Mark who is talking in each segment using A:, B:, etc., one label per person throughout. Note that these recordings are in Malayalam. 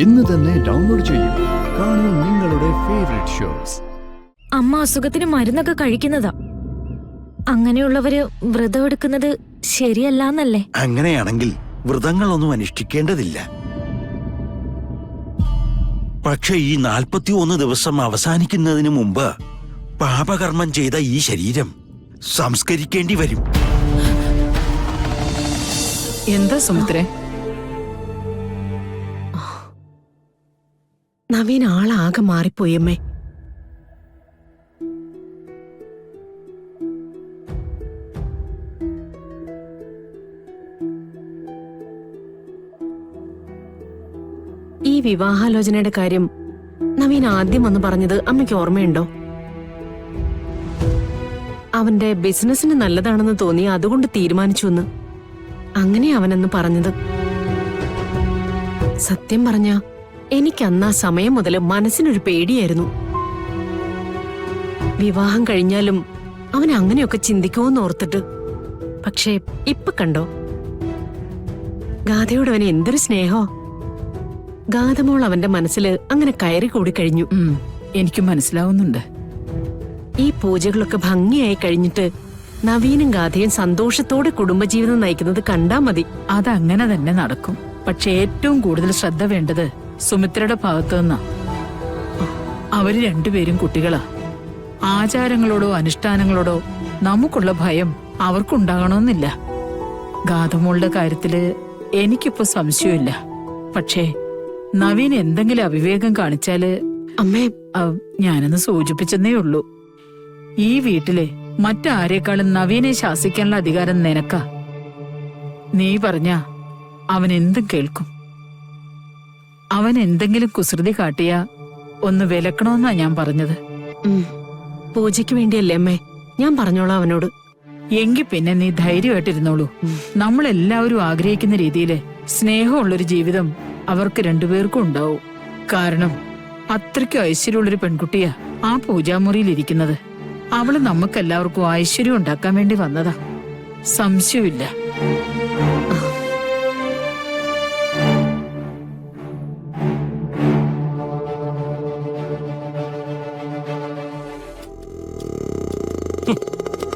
A: ഇന്ന് തന്നെ ഡൗൺലോഡ് ചെയ്യൂ. കാണൂ നിങ്ങളുടെ ഫേവറേറ്റ് ഷോസ്.
B: അമ്മ അസുഖത്തിന് മരുന്നൊക്കെ കഴിക്കുന്നതാ. അങ്ങനെയുള്ളവര് വ്രതം എടുക്കുന്നത് ശരിയല്ലാന്നല്ലേ?
C: അങ്ങനെയാണെങ്കിൽ വ്രതങ്ങളൊന്നും അനുഷ്ഠിക്കേണ്ടതില്ല. പക്ഷെ ഈ 41 ദിവസം അവസാനിക്കുന്നതിന് മുമ്പ് പാപകർമ്മം ചെയ്ത ഈ ശരീരം സംസ്കരിക്കേണ്ടി വരും.
D: എന്താ സുമിത്രേ?
E: നവീൻ ആളാകെ മാറിപ്പോയമ്മേ. ഈ വിവാഹാലോചനയുടെ കാര്യം നവീൻ ആദ്യം വന്ന് പറഞ്ഞത് അമ്മയ്ക്ക് ഓർമ്മയുണ്ടോ? അവന്റെ ബിസിനസിന് നല്ലതാണെന്ന് തോന്നി അതുകൊണ്ട് തീരുമാനിച്ചു എന്ന്. അങ്ങനെ അവനെന്ന് പറഞ്ഞത്. സത്യം പറഞ്ഞ എനിക്കന്ന് ആ സമയം മുതൽ മനസ്സിനൊരു പേടിയായിരുന്നു. വിവാഹം കഴിഞ്ഞാലും അവൻ അങ്ങനെയൊക്കെ ചിന്തിക്കുമോന്ന് ഓർത്തിട്ട്. പക്ഷേ ഇപ്പൊ കണ്ടോ, ഗാഥയോട് അവന് എന്തൊരു സ്നേഹോ. ഗാഥമോൾ അവന്റെ മനസ്സിൽ അങ്ങനെ കയറി കൂടി കഴിഞ്ഞു.
D: എനിക്ക് മനസ്സിലാവുന്നുണ്ട്.
E: ഈ പൂജകളൊക്കെ ഭംഗിയായി കഴിഞ്ഞിട്ട് നവീനും ഗാഥയും സന്തോഷത്തോടെ കുടുംബജീവിതം നയിക്കുന്നത് കണ്ടാ മതി.
D: അതങ്ങനെ തന്നെ നടക്കും. പക്ഷെ ഏറ്റവും കൂടുതൽ ശ്രദ്ധ വേണ്ടത് സുമിത്രയുടെ ഭാഗത്തു നിന്നാ. അവര് രണ്ടുപേരും കുട്ടികളാ. ആചാരങ്ങളോടോ അനുഷ്ഠാനങ്ങളോടോ നമുക്കുള്ള ഭയം അവർക്കുണ്ടാകണമെന്നില്ല. ഗാഥമോളുടെ കാര്യത്തില് എനിക്കിപ്പോ സംശയമില്ല. പക്ഷേ നവീൻ എന്തെങ്കിലും അവിവേകം കാണിച്ചാല്
E: അമ്മേ,
D: ഞാനൊന്ന് സൂചിപ്പിച്ചെന്നേ ഉള്ളൂ. ഈ വീട്ടിലെ മറ്റാരേക്കാളും നവീനെ ശാസിക്കാനുള്ള അധികാരം നിനക്കാ. നീ പറഞ്ഞ അവൻ എന്തും കേൾക്കും. അവൻ എന്തെങ്കിലും കുസൃതി കാട്ടിയാ ഒന്ന് വിലക്കണമെന്നാ ഞാൻ പറഞ്ഞത്.
E: പൂജയ്ക്ക് വേണ്ടിയല്ലേ അമ്മേ, ഞാൻ പറഞ്ഞോളാം അവനോട്.
D: എങ്കിൽ പിന്നെ നീ ധൈര്യമായിട്ടിരുന്നോളൂ. നമ്മളെല്ലാവരും ആഗ്രഹിക്കുന്ന രീതിയില് സ്നേഹമുള്ളൊരു ജീവിതം അവർക്ക് രണ്ടുപേർക്കും ഉണ്ടാവും. കാരണം അത്രയ്ക്കും ഐശ്വര്യമുള്ളൊരു പെൺകുട്ടിയാ ആ പൂജാമുറിയിൽ ഇരിക്കുന്നത്. അവള് നമുക്കെല്ലാവർക്കും ഐശ്വര്യം ഉണ്ടാക്കാൻ വേണ്ടി വന്നതാ, സംശയമില്ല.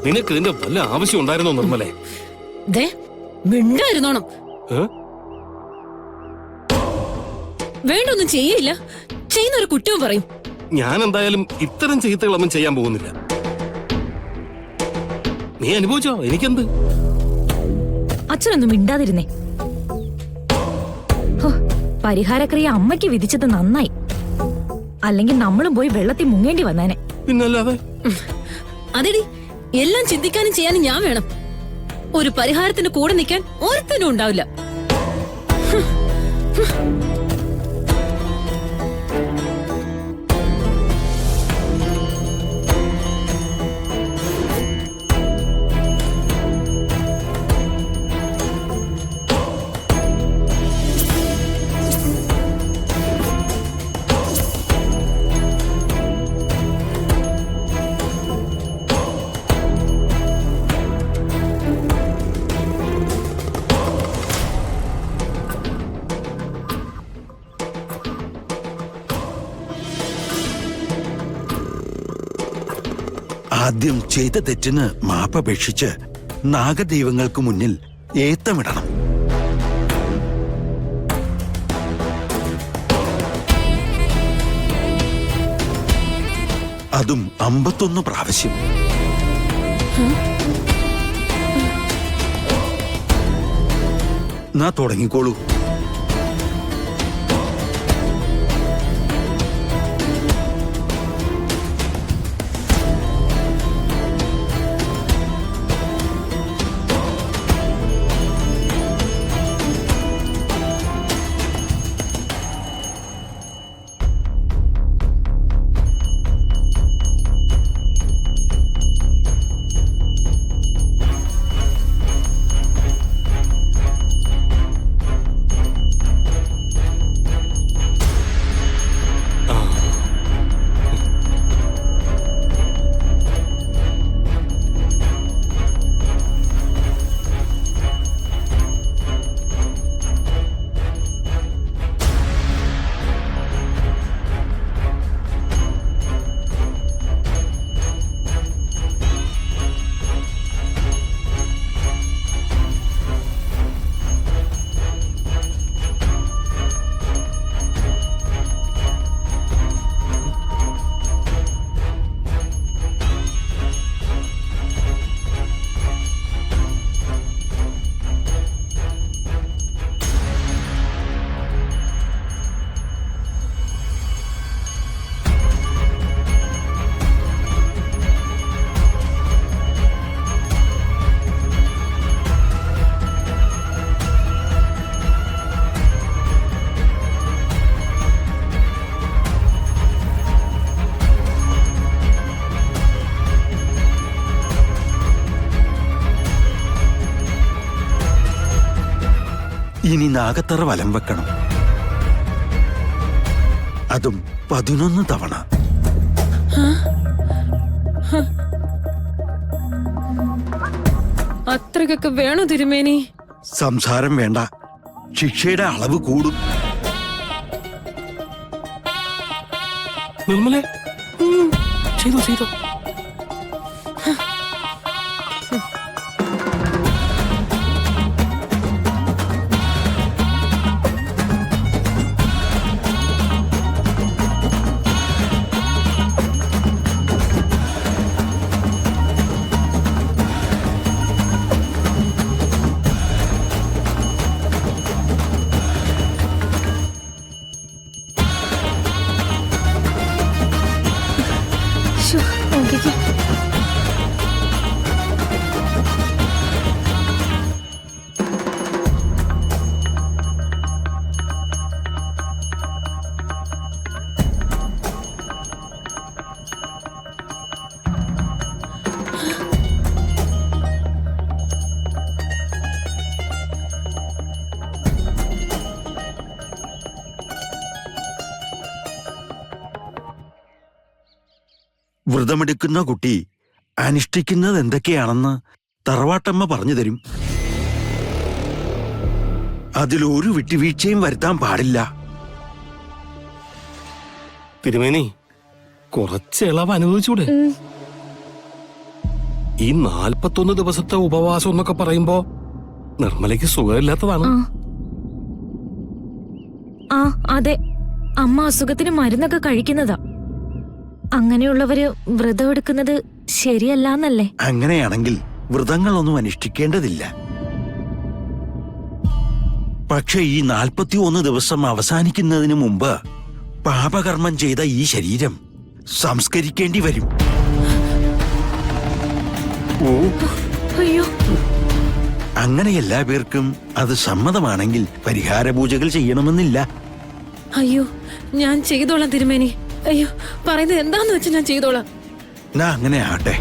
F: നിനക്ക് ഇതിന്റെ വല്ല ആവശ്യം ഉണ്ടായിരുന്നോ നിർമ്മലേ?
G: മിണ്ടായിരുന്നോണം. വേണ്ടൊന്നും ചെയ്യില്ല. ചെയ്യുന്നൊരു കുറ്റവും പറയും.
F: ഞാൻ എന്തായാലും ഇത്തരം ചെയ്തകളൊന്നും ചെയ്യാൻ പോകുന്നില്ല. നീ അനുഭവിച്ചോ, എനിക്കെന്ത്?
B: അച്ഛനൊന്നും മിണ്ടാതിരുന്നേ. പരിഹാരക്രിയ അമ്മയ്ക്ക് വിധിച്ചത് നന്നായി. അല്ലെങ്കിൽ നമ്മളും പോയി വെള്ളത്തിൽ മുങ്ങേണ്ടി വന്നേനെ.
F: പിന്നല്ലാതെ.
G: അതെടി, എല്ലാം ചിന്തിക്കാനും ചെയ്യാനും ഞാൻ വേണം. ഒരു പരിഹാരത്തിന് കൂടെ നിൽക്കാൻ ഒരുത്തനും ഉണ്ടാവില്ല.
C: ആദ്യം ചെയ്ത തെറ്റിന് മാപ്പപേക്ഷിച്ച് നാഗദൈവങ്ങൾക്ക് മുന്നിൽ ഏത്തമിടണം. അതും 51 പ്രാവശ്യം. നാ തുടങ്ങിക്കോളൂ. ഇനി നാഗത്തറ വലം വെക്കണം. അതും 11 തവണ.
G: അത്രയ്ക്കൊക്കെ വേണോ തിരുമേനി?
C: സംസാരം വേണ്ട, ശിക്ഷയുടെ അളവ് കൂടും.
F: നിർമ്മലേ, ചെയ്തോ ചെയ്തോ.
C: വ്രതമെടുക്കുന്ന കുട്ടി അനുഷ്ഠിക്കുന്നത് എന്തൊക്കെയാണെന്ന് തറവാട്ടമ്മ പറഞ്ഞു തരും. അതിലൊരു വിട്ടുവീഴ്ചയും വരുത്താൻ പാടില്ല.
F: തിരുമേനി, കുറച്ച് ഇളവ് അനുഭവിച്ചൂടെ? ഈ 41 ദിവസത്തെ ഉപവാസം എന്നൊക്കെ പറയുമ്പോ നിർമ്മലയ്ക്ക് സുഖമില്ലാത്തതാണ്.
B: ആ അതെ, അമ്മ അസുഖത്തിന് മരുന്നൊക്കെ കഴിക്കുന്നതാ. അങ്ങനെയുള്ളവര് വ്രതം എടുക്കുന്നത് ശരിയല്ലാന്നല്ലേ?
C: അങ്ങനെയാണെങ്കിൽ വ്രതങ്ങളൊന്നും അനുഷ്ഠിക്കേണ്ടതില്ല. പക്ഷെ ഈ 41 ദിവസം അവസാനിക്കുന്നതിന് മുമ്പ് പാപകർമ്മം ചെയ്ത ഈ ശരീരം സംസ്കരിക്കേണ്ടി വരും.
B: അയ്യോ,
C: അങ്ങനെ എല്ലാ പേർക്കും അത് സമ്മതമാണെങ്കിൽ പരിഹാര പൂജകൾ ചെയ്യണമെന്നില്ല.
G: അയ്യോ, ഞാൻ ചെയ്തോളാം തിരുമേനി. അയ്യോ, പറയുന്നത് എന്താന്ന് വെച്ച് ഞാൻ ചെയ്തോളാം.
C: അങ്ങനെ ആട്ടെ.